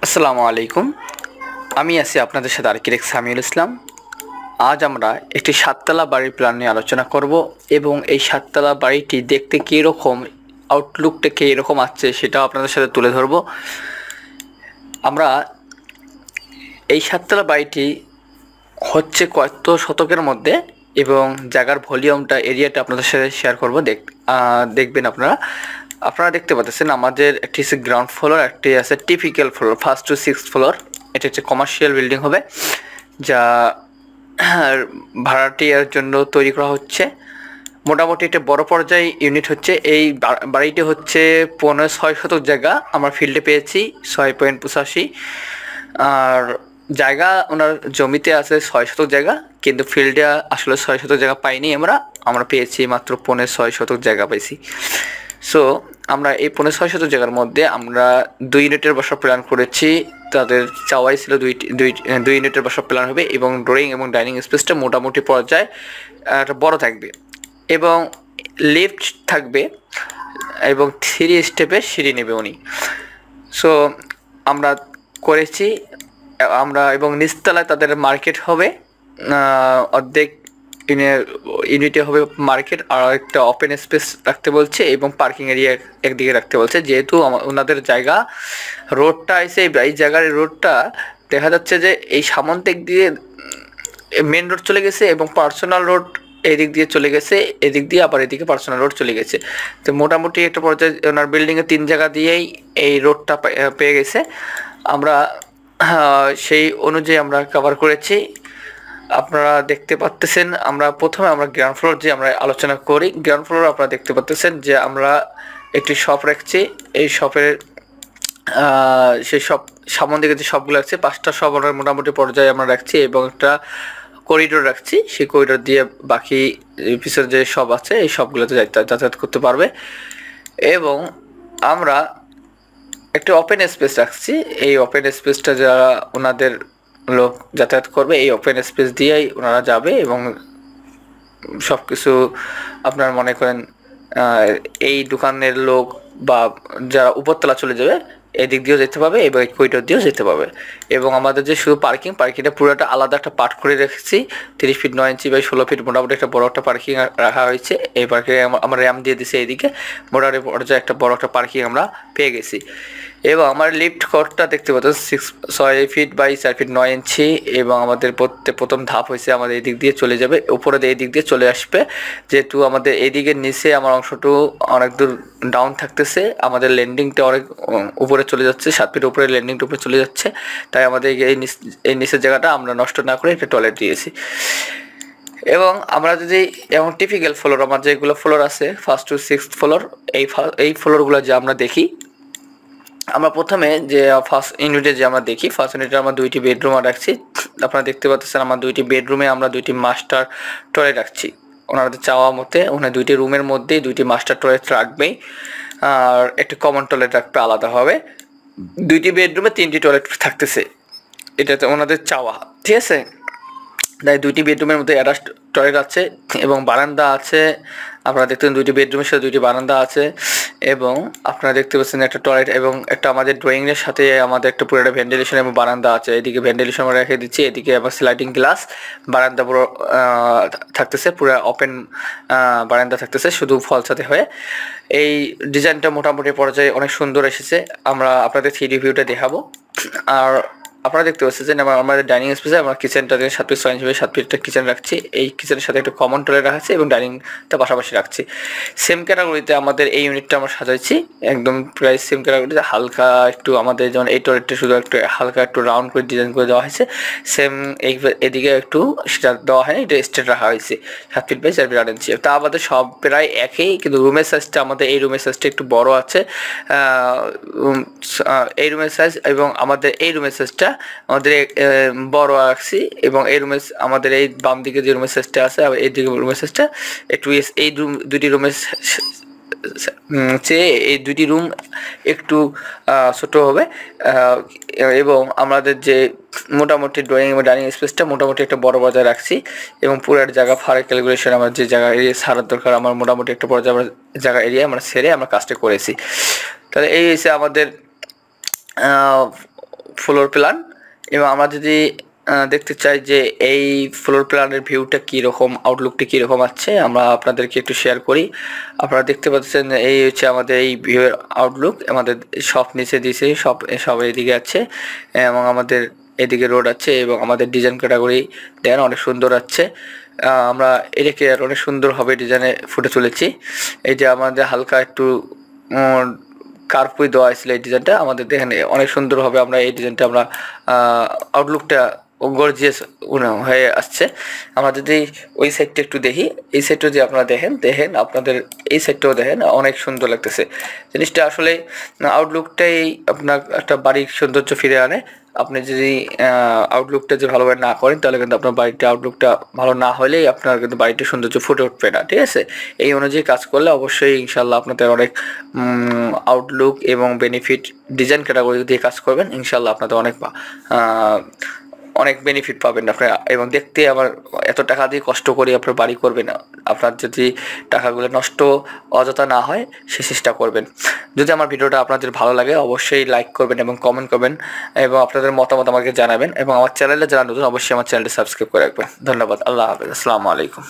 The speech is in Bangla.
আসসালামু আলাইকুম। আমি আছি আপনাদের সাথে আর্কিটেক্ট সামিউল ইসলাম। আজ আমরা একটি সাততলা বাড়ির প্ল্যান নিয়ে আলোচনা করব এবং এই সাততলা বাড়িটি দেখতে কীরকম, আউটলুকটা কীরকম আসছে সেটাও আপনাদের সাথে তুলে ধরব। আমরা এই সাততলা বাড়িটি হচ্ছে কয়েক শতকের মধ্যে এবং জায়গার ভলিউমটা, এরিয়াটা আপনাদের সাথে শেয়ার করব। দেখবেন আপনারা দেখতে পাচ্ছেন আমাদের একটি আছে গ্রাউন্ড ফ্লোর, একটি আছে typical floor, first to sixth floor. এটা হচ্ছে কমার্শিয়াল বিল্ডিং হবে, যা ভাড়াটিয়ার জন্য তৈরি করা হচ্ছে। মোটামুটি একটা বড় পর্যায়ে ইউনিট হচ্ছে। এই বাড়িটি হচ্ছে 6 শতক জায়গা আমরা ফিল্ডে পেয়েছি 6.85। আর জায়গা ওনার জমিতে আছে 6 শতক জায়গা, কিন্তু ফিল্ডে আসলে 6 শতক জায়গা পাইনি। আমরা পেয়েছি মাত্র 6.5 শতক জায়গা পাইছি। সো আমরা এই 6.5 শতক জায়গার মধ্যে আমরা 2 ইউনিটের বাসা প্ল্যান করেছি। তাদের চাওয়াই ছিল দুই ইউনিটের বাসা প্ল্যান হবে এবং ড্রয়িং এবং ডাইনিং স্পেসটা মোটামুটি পর্যায়ে একটা বড় থাকবে এবং লিফট থাকবে এবং 3 স্টেপে সিঁড়ি নেবে উনি। সো আমরা করেছি এবং নিচতলায় তাদের মার্কেট হবে, অর্ধেক ইউনিটে হবে মার্কেট, আর একটা ওপেন স্পেস রাখতে বলছে এবং পার্কিং এরিয়া একদিকে রাখতে বলছে। যেহেতু ওনাদের জায়গা রোডটা এসে এই জায়গার রোডটা দেখা যাচ্ছে যে এই সামন দিক দিয়ে মেন রোড চলে গেছে এবং পার্সোনাল রোড এদিক দিয়ে চলে গেছে, এদিক দিয়ে আবার এদিকে পার্সোনাল রোড চলে গেছে। তো মোটামুটি একটা পর্যায়ে ওনার বিল্ডিংয়ের 3 জায়গা দিয়েই এই রোডটা পেয়ে গেছে। আমরা সেই অনুযায়ী আমরা কভার করেছি। আপনারা দেখতে পাচ্ছেন আমরা প্রথমে গ্রাউন্ড ফ্লোর যে আমরা আলোচনা করি। গ্রাউন্ড ফ্লোর আপনারা দেখতে পাচ্ছেন যে আমরা একটি শপ রাখছি। এই শপের সেই সব সামন দিকে যে শপগুলো রাখছি 5টা শপ আমরা মোটামুটি পর্যায়ে আমরা রাখছি এবং একটা করিডোর রাখছি। সেই করিডোর দিয়ে বাকি পিছনে যে শপ আছে এই শপগুলোতে যাতায়াত করতে পারবে। এবং আমরা একটা ওপেন স্পেস রাখছি। এই ওপেন স্পেসটা যারা ওনাদের লোক যাতায়াত করবে এই ওপেন স্পেস দিয়েই ওনারা যাবে এবং সব কিছু আপনার মনে করেন এই দোকানের লোক বা যারা উপরতলা চলে যাবে এই দিক দিয়েও যেতে পাবে এবং এই করিডোর দিয়েও যেতে পাবে। এবং আমাদের যে শুধু পার্কিংটা পুরোটা আলাদা একটা পার্ট করে রেখেছি। 30 ফিট 9 ইঞ্চি বাই 16 ফিট মোটামুটি একটা বড় একটা পার্কিং রাখা হয়েছে। এই পার্কিংয়ে আমরা র্যাম দিয়ে দিছি। এইদিকে মোটামুটি পর্যায়ে একটা বড় একটা পার্কিং আমরা পেয়ে গেছি। এবং আমার লিফট কোডটা দেখতে পাচ্ছেন 6 ফিট বাই 4 ফিট 9 ইঞ্চি এবং আমাদের প্রথম ধাপ হয়েছে আমাদের এই দিক দিয়ে চলে যাবে, উপরে এই দিক দিয়ে চলে আসবে। যেহেতু আমাদের এইদিকে নিচে আমার অংশটু অনেক দূর ডাউন থাকতেছে, আমাদের ল্যান্ডিংটা অনেক উপরে চলে যাচ্ছে, 7 ফিট উপরে ল্যান্ডিংটা উপরে চলে যাচ্ছে, তাই আমাদের এই নিচের জায়গাটা আমরা নষ্ট না করে একটা টয়লেট দিয়েছি। এবং আমরা যদি এবং টিপিক্যাল ফ্লোর আমার যেগুলো ফ্লোর আছে ফার্স্ট টু সিক্সথ ফ্লোর, এই ফ্লোরগুলো যে আমরা দেখি, আমরা প্রথমে যে ফার্স্ট ইউনিটে যে আমরা দেখি ফার্স্ট ইউনিটে আমরা 2টি বেডরুম রাখছি। আপনারা দেখতে পাচ্ছেন আমার 2টি বেডরুমে আমরা 2টি মাস্টার টয়লেট রাখছি। ওনাদের চাওয়া মতে ওনার 2টি রুমের মধ্যেই 2টি মাস্টার টয়লেট রাখবেই, আর একটি কমন টয়লেট রাখবে আলাদাভাবে। 2টি বেডরুমে 3টি টয়লেট থাকতেছে, এটা তো ওনাদের চাওয়া, ঠিক আছে। তাই 2টি বেডরুমের মধ্যে অ্যাটাচ টয়লেট আছে এবং বারান্দা আছে। আপনারা দেখতে পাচ্ছেন 2টি বেডরুমের সাথে 2টি বারান্দা আছে এবং আপনারা দেখতে পাচ্ছেন একটা টয়লেট এবং একটা আমাদের ড্রয়িংয়ের সাথে আমাদের একটা পুরো একটা ভেন্টিলেশন এবং বারান্দা আছে। এদিকে ভেন্টিলেশন আমরা রেখে দিচ্ছি, এদিকে আবার স্লাইডিং গ্লাস বারান্দা পুরো থাকতেছে, পুরো ওপেন বারান্দা থাকতেছে শুধু ফল সাথে হয়ে। এই ডিজাইনটা মোটামুটি পর্যায়ে অনেক সুন্দর এসেছে। আমরা আপনাদের 3D ভিউটা দেখাবো। আর আপনারা দেখতে পাচ্ছেন যে আমাদের ডাইনিং স্পেসে আমরা কিচেনটা 7 ফিট 6 ইঞ্চি 7 ফিটটা কিচেন রাখছি। এই কিচেনের সাথে একটা কমন টয়লেট রাখা আছে এবং ডাইনিংটা পাশাপাশি রাখছি। সেম ক্যাটাগরিতে আমাদের এই ইউনিটটা আমরা সাজাইছি, একদম প্রায় সেম ক্যাটাগরিতে। হালকা একটু আমাদের যেমন এই টয়লেটটা শুধু একটু হালকা একটু রাউন্ড করে ডিজাইন করে দেওয়া হয়েছে, সেম এদিকে একটু সেটা দেওয়া হয়নি, এটা স্ট্রেট রাখা হয়েছে 7 ফিট বাই 4 ফিট 8 ইঞ্চি। তা আমাদের সব প্রায় একই, কিন্তু রুমের সাইজটা আমাদের এই রুমের সাইজটা একটু বড় আছে, এই রুমের সাইজ এবং আমাদের এই রুমের সাইজটা আমাদের বড় রাখছি। এবং এই রুমের আমাদের এই বাম দিকে যে রুমের সাইজটা আছে এই দিকে রুমের সাইজটা একটু এই 2টি রুমের চেয়ে এই 2টি রুম একটু ছোট হবে। এবং আমাদের যে মোটামুটি ড্রয়িং এবং ডাইনিং স্পেসটা মোটামুটি একটা বড় পর্যায়ে রাখছি এবং পুরো জায়গা ফার ক্যালকুলেশন আমার যে জায়গা এরিয়া ছাড়ার দরকার আমার মোটামুটি একটা পর্যায়ে আমরা জায়গা এরিয়া আমরা সেরে আমরা কাজটা করেছি। তাহলে এই হচ্ছে আমাদের ফ্লোর প্ল্যান। এবং আমরা যদি দেখতে চাই যে এই ফ্লোর প্ল্যানের ভিউটা কীরকম, আউটলুকটা কীরকম আছে, আমরা আপনাদেরকে একটু শেয়ার করি। আপনারা দেখতে পাচ্ছেন এই হচ্ছে আমাদের এই ভিউয়ের আউটলুক। আমাদের সব নিচে দিয়েছে, সব এইদিকে আছে এবং আমাদের এদিকে রোড আছে এবং আমাদের ডিজাইন ক্যাটাগরি দেন অনেক সুন্দর আছে। আমরা এটাকে আর অনেক সুন্দরভাবে ডিজাইনে ফুটে তুলেছি। এই যে আমাদের হালকা একটু কার্ভই দেওয়া হয়েছিল এই ডিজাইনটা, আমাদের দেখেন অনেক সুন্দরভাবে আমরা এই ডিজাইনটা আমরা আউটলুকটা গর্জিয়াস হয়ে আসছে। আমরা যদি ওই সাইডটা একটু দেখি, এই সাইডটা যদি আপনারা দেখেন আপনাদের এই সাইডটাও দেখেন অনেক সুন্দর লাগতেছে জিনিসটা। আসলে আউটলুকটাই আপনার একটা বাড়ির সৌন্দর্য ফিরে আনে। আপনি যদি আউটলুকটা যে ভালোভাবে না করেন তাহলে কিন্তু আপনার বাড়িটা আউটলুকটা ভালো না হলেই আপনার কিন্তু বাড়িটির সৌন্দর্য ফুটে উঠবে না, ঠিক আছে? এই অনুযায়ী কাজ করলে অবশ্যই ইনশাল্লাহ আপনাদের অনেক আউটলুক এবং বেনিফিট ডিজাইন ক্যাটাগরি দিয়ে কাজ করবেন, ইনশাল্লাহ আপনাদের অনেক বেনিফিট পাবেন আপনারা। এবং দেখতে আবার এত টাকা দিয়ে কষ্ট করে আপনার বাড়ি করবেন, আপনার যদি টাকাগুলো নষ্ট অযথা না হয় সে চেষ্টা করবেন। যদি আমার ভিডিওটা আপনাদের ভালো লাগে অবশ্যই লাইক করবেন এবং কমেন্ট করবেন এবং আপনাদের মতামত আমাকে জানাবেন। এবং আমার চ্যানেলে যারা নতুন অবশ্যই আমার চ্যানেলটি সাবস্ক্রাইব করে রাখবেন। ধন্যবাদ। আল্লাহ হাফেজ। আসসালামু আলাইকুম।